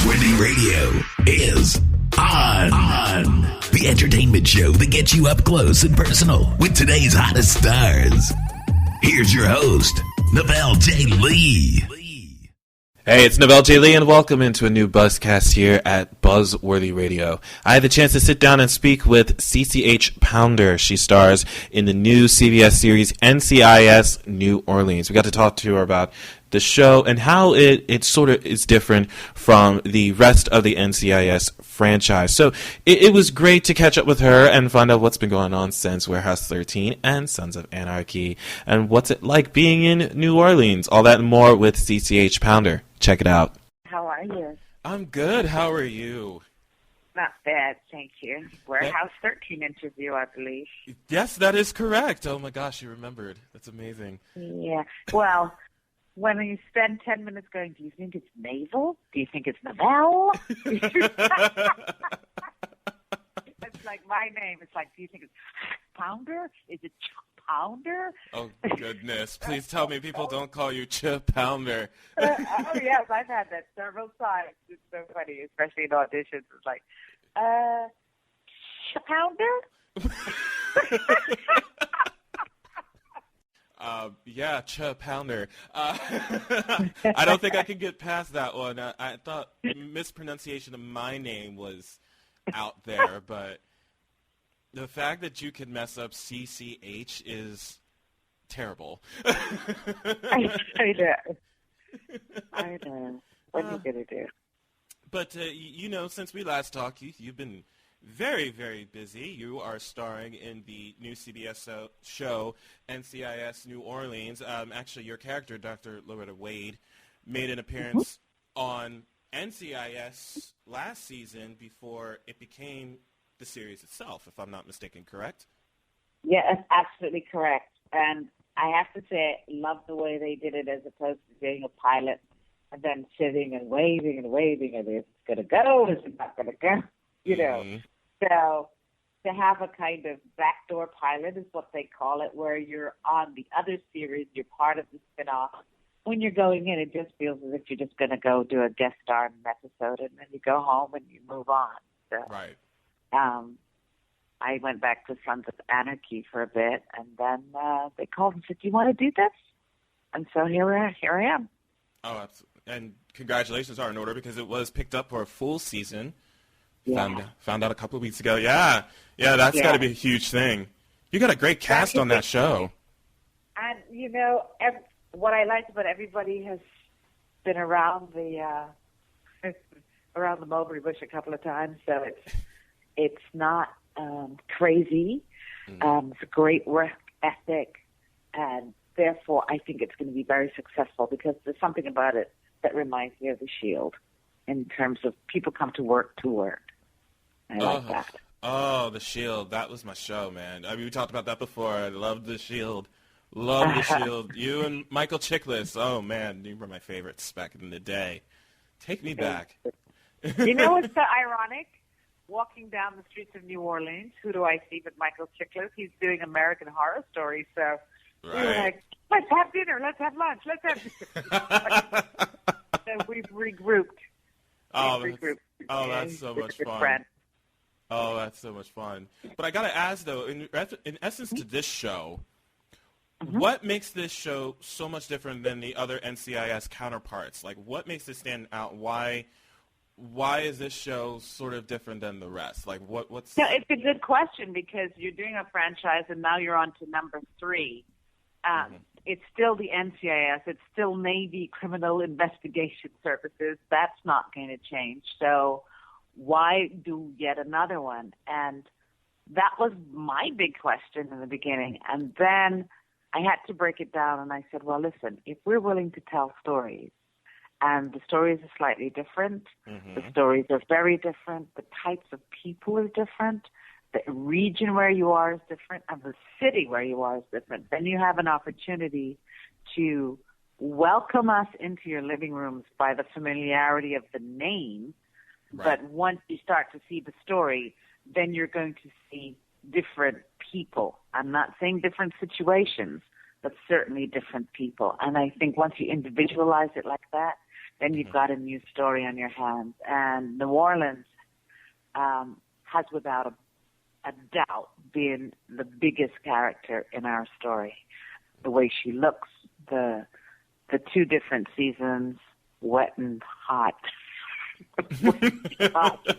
Buzzworthy Radio is on. The entertainment show that gets you up close and personal with today's hottest stars. Here's your host, Novell J. Lee. Hey, it's Novell J. Lee, and welcome into a new Buzzcast here at Buzzworthy Radio. I had the chance to sit down and speak with CCH Pounder. She stars in the new CBS series NCIS New Orleans. We got to talk to her about the show and how it sort of is different from the rest of the NCIS franchise. So it was great to catch up with her and find out what's been going on since Warehouse 13 and Sons of Anarchy, and what's it like being in New Orleans. All that and more with CCH Pounder. Check it out. How are you? I'm good. How are you? Not bad, thank you. Warehouse 13 interview, I believe. Yes, that is correct. Oh my gosh, you remembered. That's amazing. Yeah. Well, when you spend 10 minutes going, do you think it's naval? Do you think it's Novell? It's like my name. It's like, do you think it's Pounder? Is it Pounder? Oh, goodness. Please tell me people don't call you Pounder. Oh, yes, I've had that several times. It's so funny, especially in auditions. It's like, Pounder? Yeah, Pounder. I don't think I can get past that one. I thought mispronunciation of my name was out there, but the fact that you can mess up CCH is terrible. I know. What are you going to do? But, since we last talked, you've been very, very busy. You are starring in the new CBS show, NCIS New Orleans. Actually, your character, Dr. Loretta Wade, made an appearance on NCIS last season before it became the series itself, if I'm not mistaken, correct? Yeah, that's absolutely correct. And I have to say, I love the way they did it as opposed to doing a pilot and then sitting and waiting, and is it going to go? Is it not going to go? You know. Mm-hmm. So to have a kind of backdoor pilot is what they call it, where you're on the other series, you're part of the spinoff. When you're going in, it just feels as if you're just going to go do a guest star in an episode, and then you go home and you move on. So, right. I went back to Sons of Anarchy for a bit, and then they called and said, "Do you want to do this?" And so here I am. Oh, absolutely. And congratulations are in order, because it was picked up for a full season. Yeah. Found out a couple of weeks ago. Yeah, that's got to be a huge thing. You got a great cast on that show. And, what I liked about everybody has been around the mulberry bush a couple of times, so it's not crazy. Mm-hmm. It's a great work ethic, and therefore I think it's going to be very successful, because there's something about it that reminds me of The Shield in terms of people come to work to work. I like that. Oh, The Shield. That was my show, man. I mean, we talked about that before. I loved The Shield. Love The Shield. You and Michael Chiklis. Oh, man. You were my favorites back in the day. Take me back. You know what's so ironic? Walking down the streets of New Orleans, who do I see but Michael Chiklis? He's doing American Horror Story, so we were like, let's have dinner, let's have lunch, let's have dinner. So we've regrouped. That's so much fun. Friend. Oh, that's so much fun. But I got to ask, though, in essence to this show, what makes this show so much different than the other NCIS counterparts? Like, what makes it stand out? Why is this show sort of different than the rest? Like, what's... No, it's a good question, because you're doing a franchise, and now you're on to number 3. It's still the NCIS. It's still Navy Criminal Investigation Services. That's not going to change. So why do yet another one? And that was my big question in the beginning. And then I had to break it down, and I said, well, listen, if we're willing to tell stories, and the stories are slightly different, the stories are very different, the types of people are different, the region where you are is different, and the city where you are is different, then you have an opportunity to welcome us into your living rooms by the familiarity of the name. Right. But once you start to see the story, then you're going to see different people. I'm not saying different situations, but certainly different people. And I think once you individualize it like that, then you've got a new story on your hands. And New Orleans has, without a doubt, been the biggest character in our story. The way she looks, the 2 different seasons, wet and hot. Hot,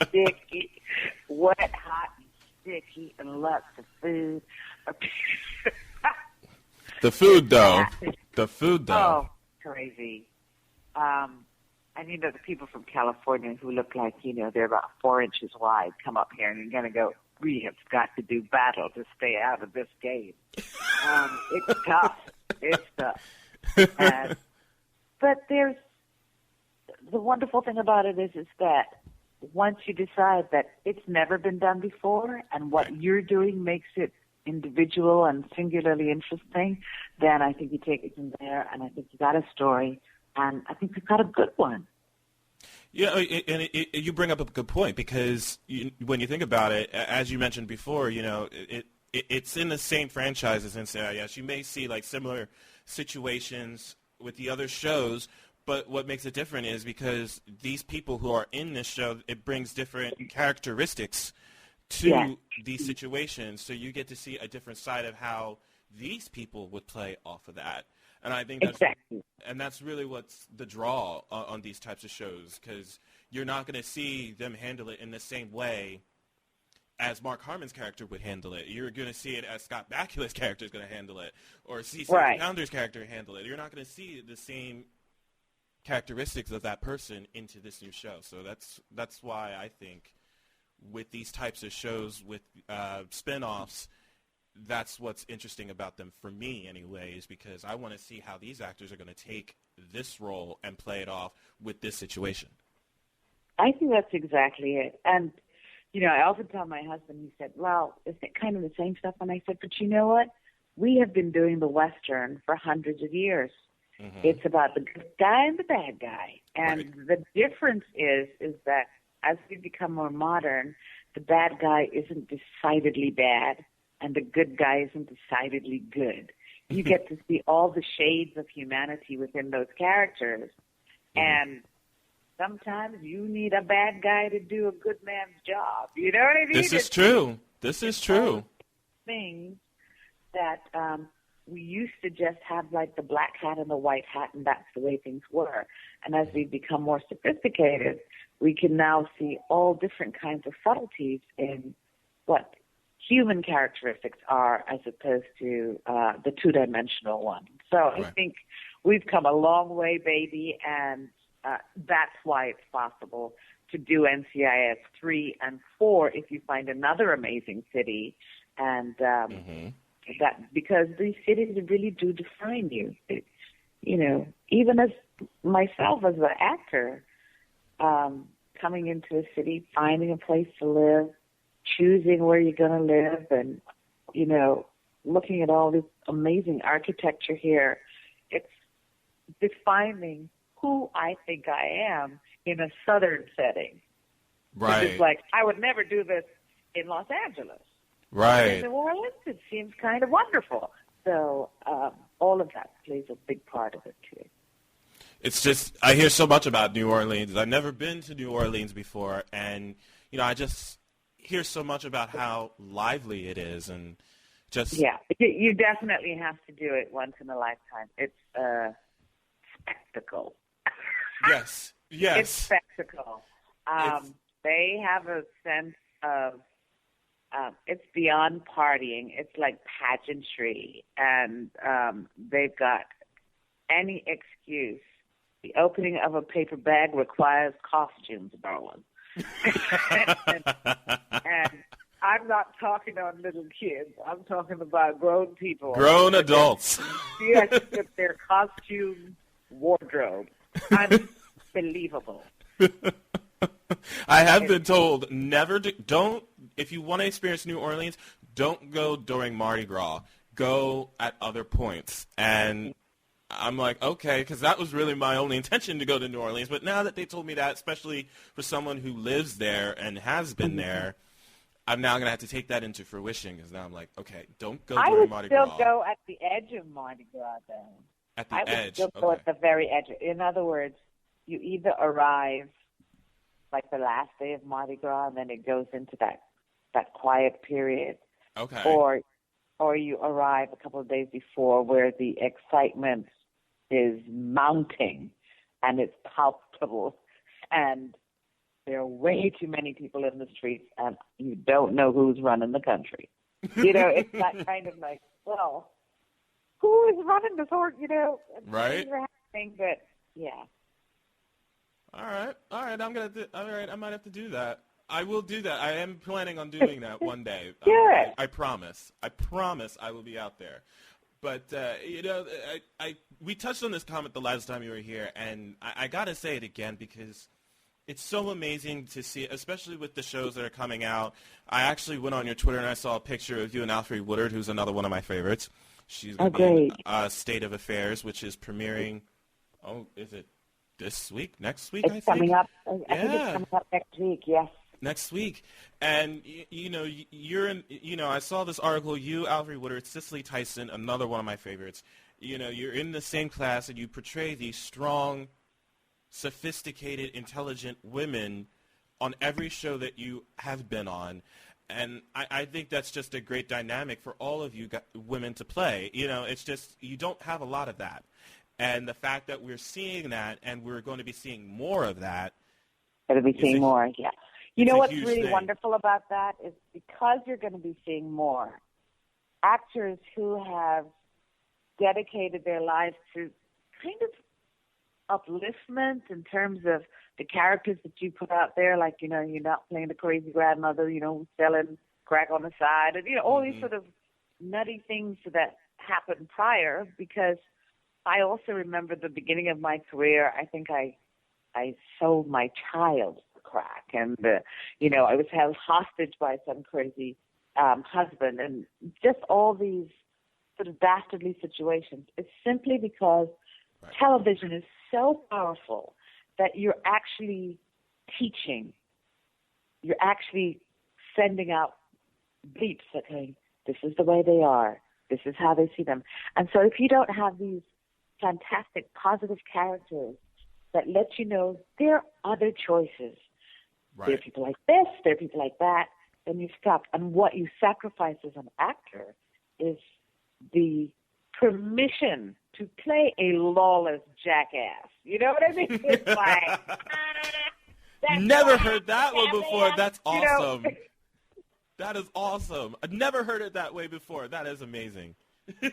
sticky, wet, hot, and sticky, and lots of food. The food, though. The food, though. Oh, crazy. And, you know, the people from California who look like, you know, they're about 4 inches wide come up here and you're going to go, we have got to do battle to stay out of this game. It's tough. It's tough. But there's the wonderful thing about it is that once you decide that it's never been done before and what you're doing makes it individual and singularly interesting, then I think you take it from there, and I think you got a story, and I think you've got a good one. Yeah, and you bring up a good point, because when you think about it, as you mentioned before, you know, it's in the same franchise as NCIS. You may see like similar situations with the other shows, but what makes it different is because these people who are in this show, it brings different characteristics to these situations, so you get to see a different side of how these people would play off of that. And I think that's really what's the draw on these types of shows, because you're not going to see them handle it in the same way as Mark Harmon's character would handle it. You're going to see it as Scott Bakula's character is going to handle it, or CCH Pounder's character handle it. You're not going to see the same characteristics of that person into this new show. So that's why I think with these types of shows, with spin-offs, that's what's interesting about them for me anyways, because I want to see how these actors are going to take this role and play it off with this situation. I think that's exactly it. And, you know, I often tell my husband, he said, well, isn't it kind of the same stuff? And I said, but you know what? We have been doing the Western for hundreds of years. Mm-hmm. It's about the good guy and the bad guy. And the difference is that as we become more modern, the bad guy isn't decidedly bad and the good guy isn't decidedly good. You get to see all the shades of humanity within those characters. And sometimes you need a bad guy to do a good man's job. You know what I mean? This is true. Things that we used to just have like the black hat and the white hat, and that's the way things were. And as we become more sophisticated, we can now see all different kinds of subtleties in what human characteristics are as opposed to the two-dimensional one. So I think we've come a long way, baby, and that's why it's possible to do NCIS 3 and 4 if you find another amazing city, and that because these cities really do define you. You know, even as myself as an actor, coming into a city, finding a place to live, choosing where you're going to live, and, you know, looking at all this amazing architecture here, it's defining who I think I am in a southern setting. Right. It's like, I would never do this in Los Angeles. Right. In New Orleans, it seems kind of wonderful. So all of that plays a big part of it, too. It's just, I hear so much about New Orleans. I've never been to New Orleans before, and, you know, I just hear so much about how lively it is, and just... Yeah, you definitely have to do it once in a lifetime. It's a spectacle. Yes. It's spectacle. They have a sense of, it's beyond partying. It's like pageantry, and they've got any excuse. The opening of a paper bag requires costumes, darling. and I'm not talking on little kids. I'm talking about grown people. Grown adults. Yes, with their costume wardrobe. Unbelievable. I have been told don't, if you want to experience New Orleans, don't go during Mardi Gras. Go at other points. And I'm like, okay, because that was really my only intention to go to New Orleans. But now that they told me that, especially for someone who lives there and has been there, I'm now going to have to take that into fruition, because now I'm like, okay, don't go during Mardi Gras. I would still go at the edge of Mardi Gras, though. At the edge? I would still go at the very edge. In other words, you either arrive like the last day of Mardi Gras, and then it goes into that quiet period. Okay. Or you arrive a couple of days before, where the excitement is mounting and it's palpable, and there are way too many people in the streets, and you don't know who's running the country. It's that kind of like, well, who is running this org? Right. Things are happening, but yeah. All right. I might have to do that. I will do that. I am planning on doing that one day. I promise. I promise I will be out there. But we touched on this comment the last time you were here, and I got to say it again because it's so amazing to see, especially with the shows that are coming out. I actually went on your Twitter and I saw a picture of you and Alfre Woodard, who's another one of my favorites. She's going to be in State of Affairs, which is premiering. Oh, is it this week? Next week? It's coming up. I think it's coming up next week. Yes. Next week. And, you're in, I saw this article, you, Alfre Woodard, Cicely Tyson, another one of my favorites. You're in the same class and you portray these strong, sophisticated, intelligent women on every show that you have been on. And I think that's just a great dynamic for all of you women to play. It's just, you don't have a lot of that. And the fact that we're seeing that and we're going to be seeing more of that. It'll be seeing more, yeah. You know what's really thing. wonderful about that is because you're going to be seeing more actors who have dedicated their lives to kind of upliftment in terms of the characters that you put out there, like, you're not playing the crazy grandmother, selling crack on the side, and, all these sort of nutty things that happened prior, because I also remember the beginning of my career, I think I sold my child crack, and I was held hostage by some crazy husband, and just all these sort of dastardly situations. It's simply because television is so powerful that you're actually teaching, you're actually sending out bleeps that, hey, this is the way they are, this is how they see them. And so if you don't have these fantastic positive characters that let you know there are other choices, there are people like this, there are people like that, then you're stuck. And what you sacrifice as an actor is the permission to play a lawless jackass. You know what I mean? It's like, never heard that one before. That's awesome. That is awesome. I've never heard it that way before. That is amazing. There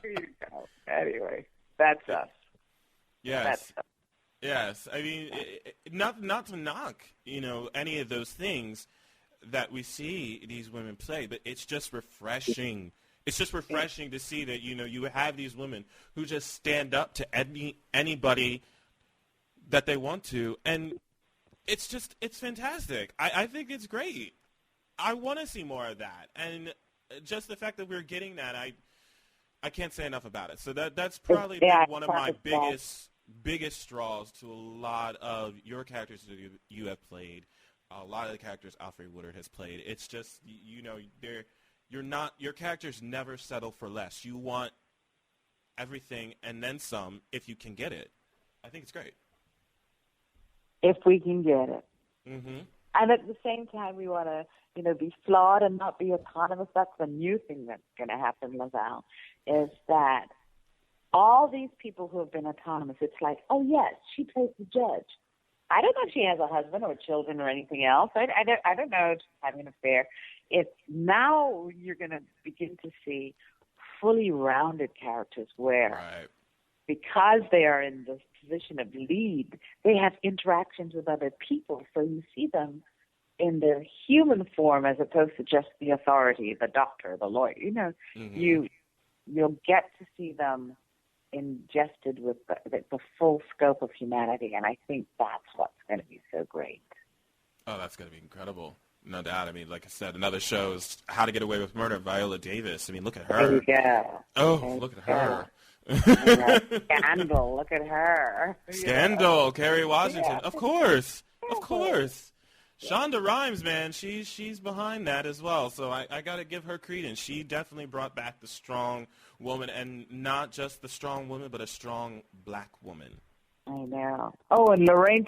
you go. Anyway, that's us. Yes. That's us. Yes. I mean, not to knock, any of those things that we see these women play, but it's just refreshing. It's just refreshing to see that, you have these women who just stand up to anybody that they want to. And it's fantastic. I think it's great. I want to see more of that. And just the fact that we're getting that, I can't say enough about it. So that's probably been one of my biggest straws to a lot of your characters that you have played, a lot of the characters Alfre Woodard has played. It's just, your characters never settle for less. You want everything and then some if you can get it. I think it's great. If we can get it. Mm-hmm. And at the same time, we want to, be flawed and not be autonomous. That's the new thing that's going to happen, Laval, is that all these people who have been autonomous, it's like, oh, yes, she plays the judge. I don't know if she has a husband or children or anything else. I don't know if she's having an affair. It's now you're going to begin to see fully rounded characters where, because they are in the position of lead, they have interactions with other people. So you see them in their human form as opposed to just the authority, the doctor, the lawyer. You'll get to see them ingested with the full scope of humanity, and I think that's what's going to be so great. Oh, that's going to be incredible. No doubt. I mean, like I said, another show is How to Get Away with Murder, Viola Davis. I mean, look at her. There you go. Oh, look at her. Scandal, look at her. Scandal, Kerry Washington. Yeah. Of course. Shonda Rhimes, man, she's behind that as well. So I got to give her credence. She definitely brought back the strong woman, and not just the strong woman, but a strong black woman. I know. Oh, and Lorraine